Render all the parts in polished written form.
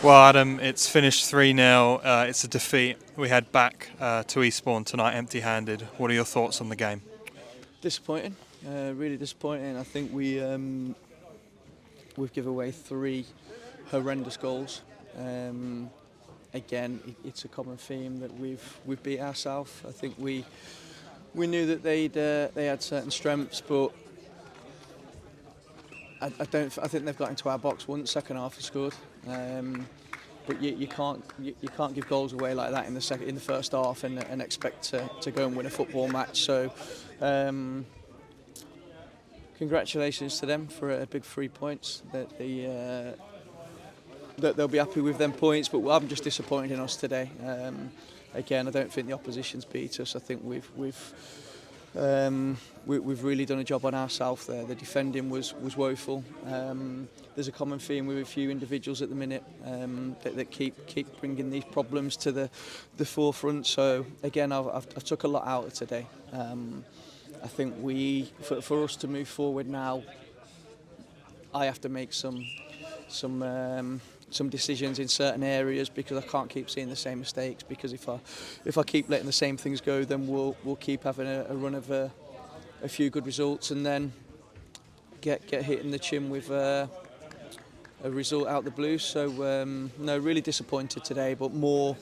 Well, Adam, it's finished 3-0. It's a defeat. We head back to Eastbourne tonight empty-handed. What are your thoughts on the game? Disappointing, really disappointing. I think we've given away 3 horrendous goals. Again, it's a common theme that we've beat ourselves. I think we knew that they had certain strengths, but I think they've got into our box once. Second half, they scored. But you can't give goals away like that in the first half and expect to go and win a football match. So congratulations to them for a big 3 points. That they'll be happy with them points. But I'm just disappointed in us today. Again, I don't think the opposition's beat us. I think we've really done a job on ourselves there. The defending was woeful. There's a common theme with a few individuals at the minute that keep bringing these problems to the forefront. So again, I've took a lot out of today. I think for us to move forward now, I have to make some decisions in certain areas because I can't keep seeing the same mistakes. Because if I keep letting the same things go, then we'll keep having a run of a few good results and then get hit in the chin with a result out the blue. So no, really disappointed today, but more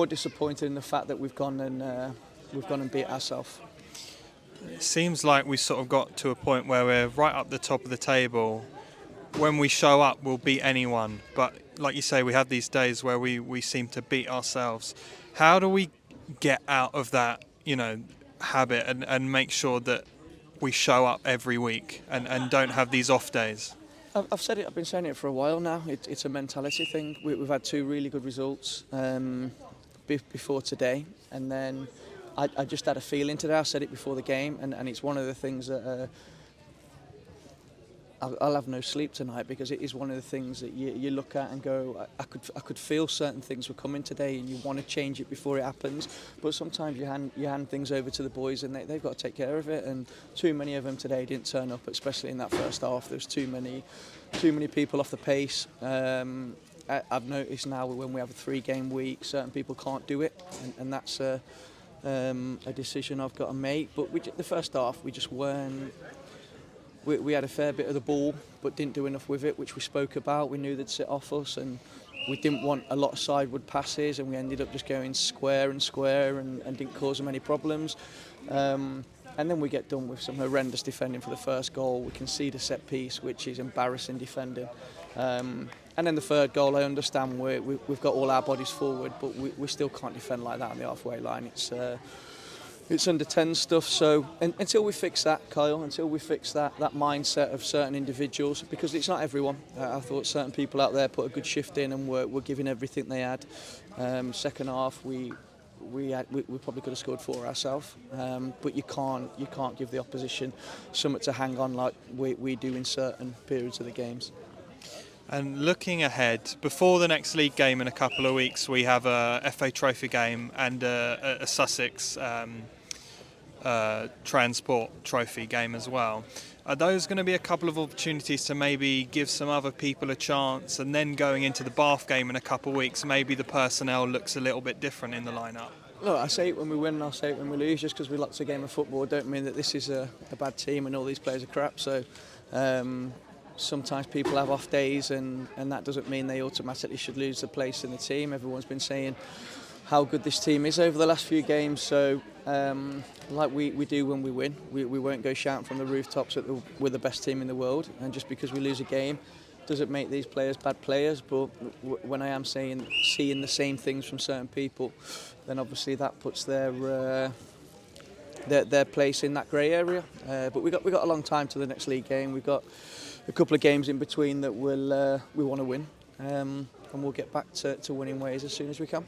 disappointed in the fact that we've gone and beat ourselves. It seems like we sort of got to a point where we're right up the top of the table. When we show up, we'll beat anyone. But like you say, we have these days where we seem to beat ourselves. How do we get out of that, habit and make sure that we show up every week and don't have these off days? I've said it. I've been saying it for a while now. It's a mentality thing. We've had 2 really good results before today, and then I just had a feeling today. I said it before the game, and it's one of the things that I'll have no sleep tonight because it is one of the things that you look at and go, I could feel certain things were coming today, and you want to change it before it happens. But sometimes you hand things over to the boys, and they've got to take care of it. And too many of them today didn't turn up, especially in that first half. There's too many people off the pace. I've noticed now when we have a 3-game week, certain people can't do it, and that's a decision I've got to make. But the first half, we just weren't. We had a fair bit of the ball, but didn't do enough with it, which we spoke about. We knew they'd sit off us, and we didn't want a lot of sideward passes, and we ended up just going square and didn't cause them any problems. And then we get done with some horrendous defending for the first goal. We concede a set piece, which is embarrassing defending. And then the third goal, I understand we've got all our bodies forward, but we still can't defend like that on the halfway line. It's under 10 stuff, so until we fix that, Kyle, until we fix that mindset of certain individuals, because it's not everyone. I thought certain people out there put a good shift in and were giving everything they had. Second half, we probably could have scored 4 ourselves, but you can't give the opposition something to hang on like we do in certain periods of the games. And looking ahead, before the next league game in a couple of weeks, we have a FA Trophy game and a Sussex Transport Trophy game as well. Are those going to be a couple of opportunities to maybe give some other people a chance, and then going into the Bath game in a couple of weeks, maybe the personnel looks a little bit different in the lineup? Look, I say it when we win and I'll say it when we lose. Just because we lost a game of football don't mean that this is a bad team and all these players are crap. So sometimes people have off days, and that doesn't mean they automatically should lose the place in the team. Everyone's been saying how good this team is over the last few games, so like we do when we win, we won't go shouting from the rooftops that we're the best team in the world, and just because we lose a game doesn't make these players bad players. But when I am seeing the same things from certain people, then obviously that puts their place in that grey area. But we got a long time to the next league game. We've got a couple of games in between that we want to win, and we'll get back to winning ways as soon as we can.